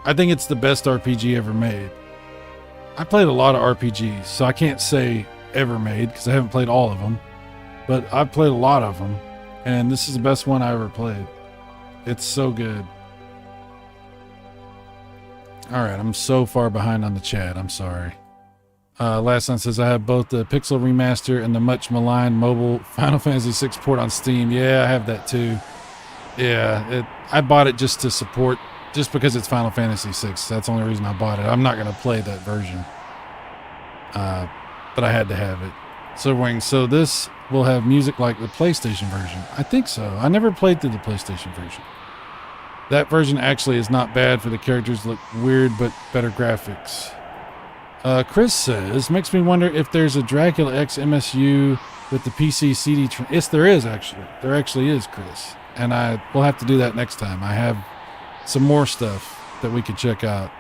I think it's the best RPG ever made. I played a lot of RPGs, so I can't say ever made because I haven't played all of them. But I've played a lot of them, and this is the best one I ever played. It's so good. All right, I'm so far behind on the chat. I'm sorry. Last one says, I have both the Pixel Remaster and the much maligned mobile Final Fantasy 6 port on Steam. Yeah, I have that too. Yeah, I bought it just to support, just because it's Final Fantasy 6. That's the only reason I bought it. I'm not going to play that version. But I had to have it. Silverwing, so this will have music like the PlayStation version. I think so. I never played through the PlayStation version. That version actually is not bad for the characters look weird, but better graphics. Chris says, makes me wonder if there's a Dracula X MSU with the PC CD. Yes, there is actually. There actually is, Chris. And we'll have to do that next time. I have some more stuff that we could check out.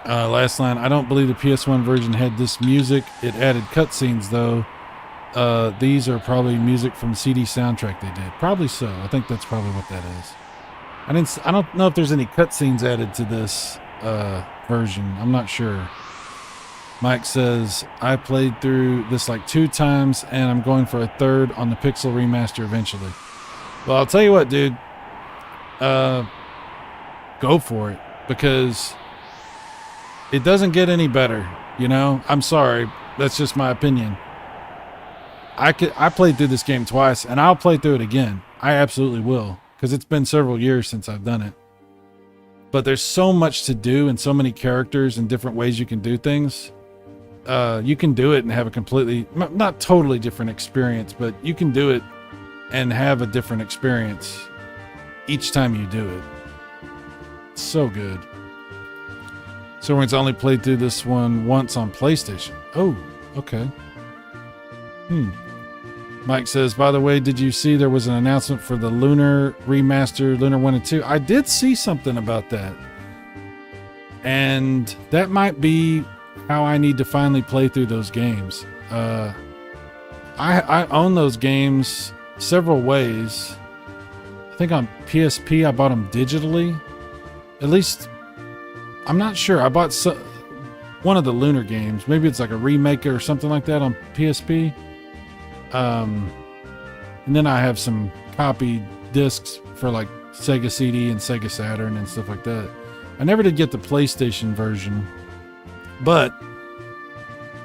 Last line, I don't believe the PS1 version had this music. It added cutscenes though. These are probably music from the CD soundtrack they did. Probably so. I think that's probably what that is. I don't know if there's any cutscenes added to this version. I'm not sure. Mike says, I played through this like 2 times and I'm going for a 3rd on the Pixel Remaster eventually. Well, I'll tell you what, dude. Go for it, because it doesn't get any better, you know? I'm sorry. That's just my opinion. I played through this game twice and I'll play through it again. I absolutely will, because it's been several years since I've done it. But there's so much to do and so many characters and different ways you can do things. You can do it and have a completely, not totally different experience, but you can do it and have a different experience each time you do it. It's so good. Someone's only played through this one once on PlayStation. Oh, okay. Mike says, by the way, did you see there was an announcement for the Lunar remaster, Lunar 1 and 2? I did see something about that. And that might be how I need to finally play through those games. I own those games several ways. I think on PSP I bought them digitally. At least, I'm not sure. I bought one of the Lunar games. Maybe it's like a remake or something like that on PSP. And then I have some copied discs for like Sega CD and Sega Saturn and stuff like that. I never did get the PlayStation version, but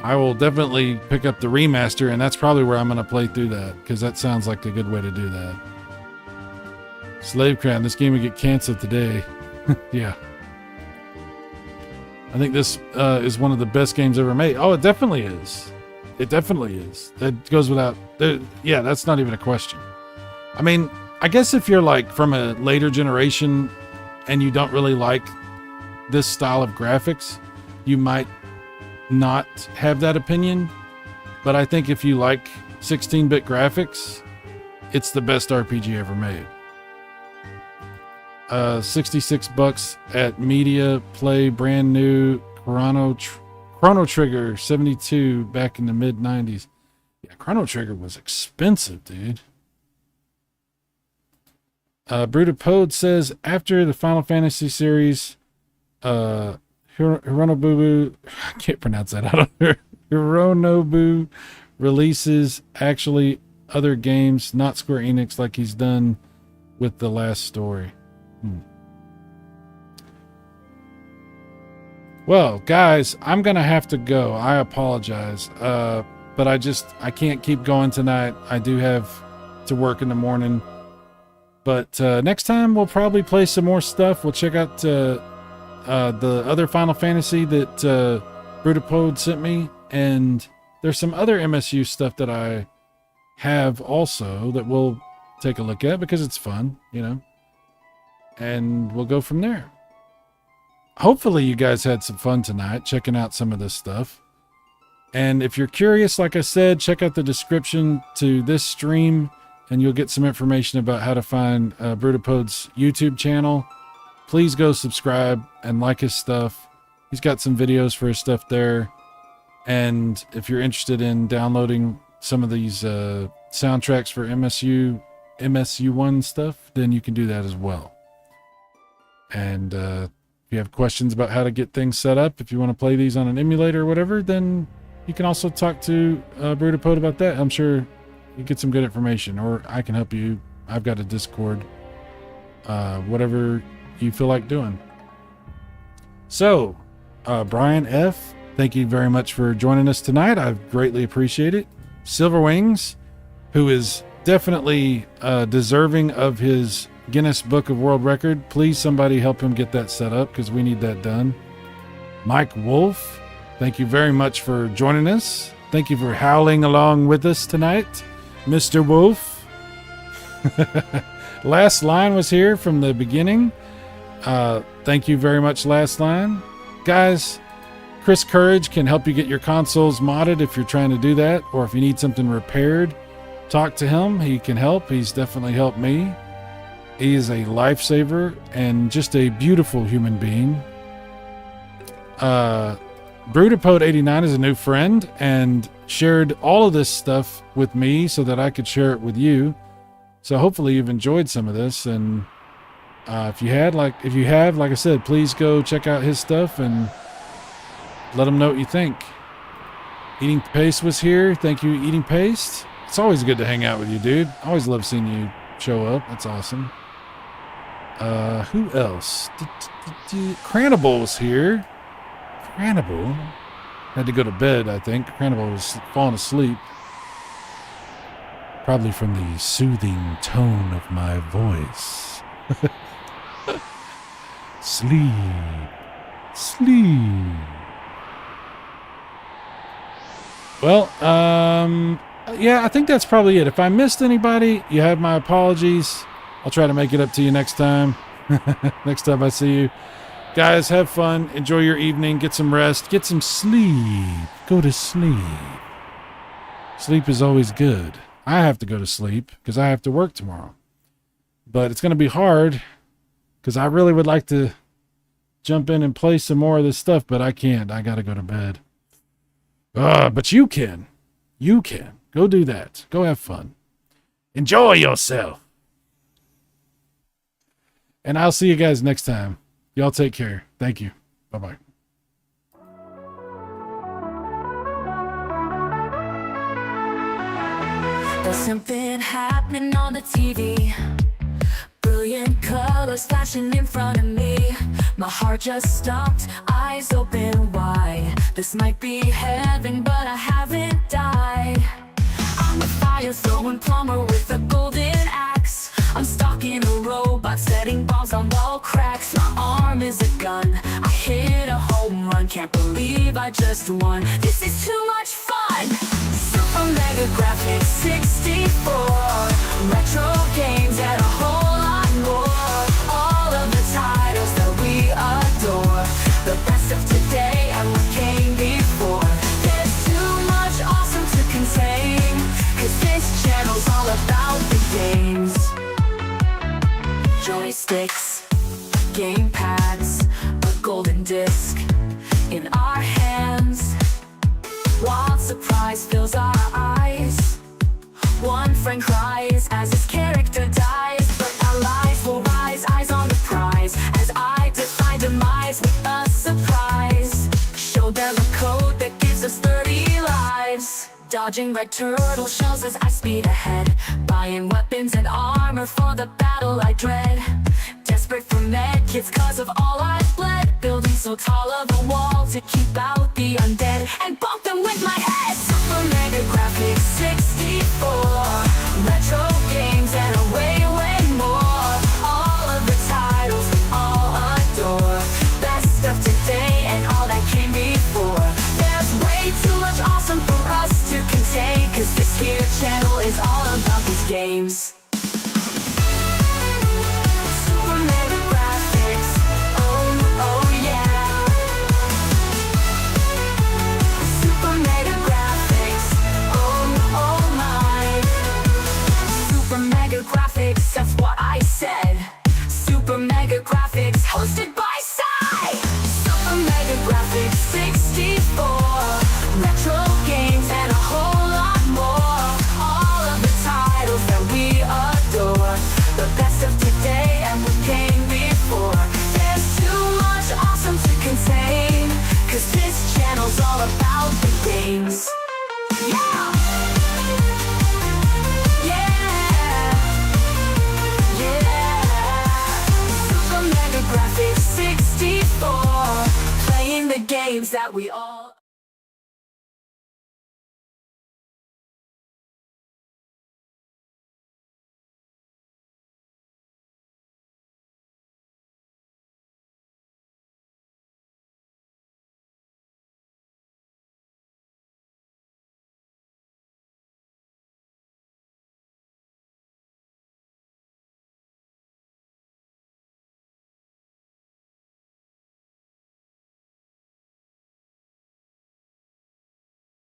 I will definitely pick up the remaster, and that's probably where I'm going to play through that, because that sounds like a good way to do that. Slave Crown, this game will get canceled today. Yeah. I think this is one of the best games ever made. Oh, it definitely is. It definitely is. That goes without... yeah, that's not even a question. I mean, I guess if you're like from a later generation and you don't really like this style of graphics, you might not have that opinion. But I think if you like 16-bit graphics, it's the best RPG ever made. $66 at Media Play, brand new Chrono Trigger 72 back in the mid 90s. Yeah, Chrono Trigger was expensive, dude. Brutapode says, after the Final Fantasy series, Hironobu, I can't pronounce that. I don't know. Hironobu releases actually other games, not Square Enix, like he's done with the last story. Well, guys, I'm gonna have to go. I apologize, but I can't keep going tonight. I do have to work in the morning. But next time we'll probably play some more stuff. We'll check out the other Final Fantasy that Brutapode sent me, and there's some other MSU stuff that I have also that we'll take a look at because it's fun, you know. And we'll go from there. Hopefully you guys had some fun tonight checking out some of this stuff. And if you're curious, like I said, check out the description to this stream and you'll get some information about how to find Brutapode's YouTube channel. Please go subscribe and like his stuff. He's got some videos for his stuff there. And if you're interested in downloading some of these soundtracks for MSU-1 stuff, then you can do that as well. And if you have questions about how to get things set up, if you want to play these on an emulator or whatever, then you can also talk to Brutapode about that. I'm sure you get some good information, or I can help you. I've got a Discord, whatever you feel like doing. So, Brian F., thank you very much for joining us tonight. I greatly appreciate it. Silver Wings, who is definitely deserving of his Guinness Book of World Record. Please, somebody help him get that set up because we need that done. Mike Wolf, thank you very much for joining us. Thank you for howling along with us tonight, Mr. Wolf. Last Line was here from the beginning. Thank you very much, Last Line. Guys, Chris Courage can help you get your consoles modded if you're trying to do that, or if you need something repaired, talk to him. He can help. He's definitely helped me. He is a lifesaver and just a beautiful human being. Brutapode89 is a new friend and shared all of this stuff with me so that I could share it with you. So hopefully you've enjoyed some of this. And if you have, like I said, please go check out his stuff and let him know what you think. Eating Paste was here. Thank you, Eating Paste. It's always good to hang out with you, dude. I always love seeing you show up. That's awesome. Who else? Cranable was here. Cranable had to go to bed, I think. Cranable was falling asleep. Probably from the soothing tone of my voice. Sleep. Sleep. Well, yeah, I think that's probably it. If I missed anybody, you have my apologies. I'll try to make it up to you next time. Next time I see you. Guys, have fun. Enjoy your evening. Get some rest. Get some sleep. Go to sleep. Sleep is always good. I have to go to sleep because I have to work tomorrow. But it's going to be hard because I really would like to jump in and play some more of this stuff, but I can't. I got to go to bed. But you can. You can. Go do that. Go have fun. Enjoy yourself. And I'll see you guys next time. Y'all take care. Thank you. Bye-bye. There's something happening on the TV. Brilliant colors flashing in front of me. My heart just stopped, eyes open wide. This might be heaven, but I haven't died. I'm a fire-throwing plumber with a golden axe. I'm stalking a robot, setting bombs on wall cracks. My arm is a gun, I hit a home run. Can't believe I just won. This is too much fun. Super Mega Graphics 64 Retro games and a whole lot more. All of the titles that we adore. The best of today and what came before. There's too much awesome to contain, 'cause this channel's all about the games. Joysticks, gamepads, a golden disc in our hands. Wild surprise fills our eyes. One friend cries as his character dies, but our lives will rise, eyes on the prize. As I defy demise with a surprise, show them a code that gives us 30 lives. Dodging red turtle shells as I speed ahead, buying weapons and armor for the battle I dread. Desperate for med kits 'cause of all I've bled. Building so tall of a wall to keep out the undead and bump them with my head. Super Mega Graphics 64 Retro games and a way more. All of the titles we all adore. Best of today and all that came before. There's way too much awesome for us to contain, 'cause this here channel is all about these games. Graphics, that's what I said. Super Mega Graphics, hosted by Cy. Super Mega Graphics 64 Retro games and a whole lot more. All of the titles that we adore. The best of today and what came before. There's too much awesome to contain, 'cause this channel's all about the games. Yeah! Graphics 64, playing the games that we all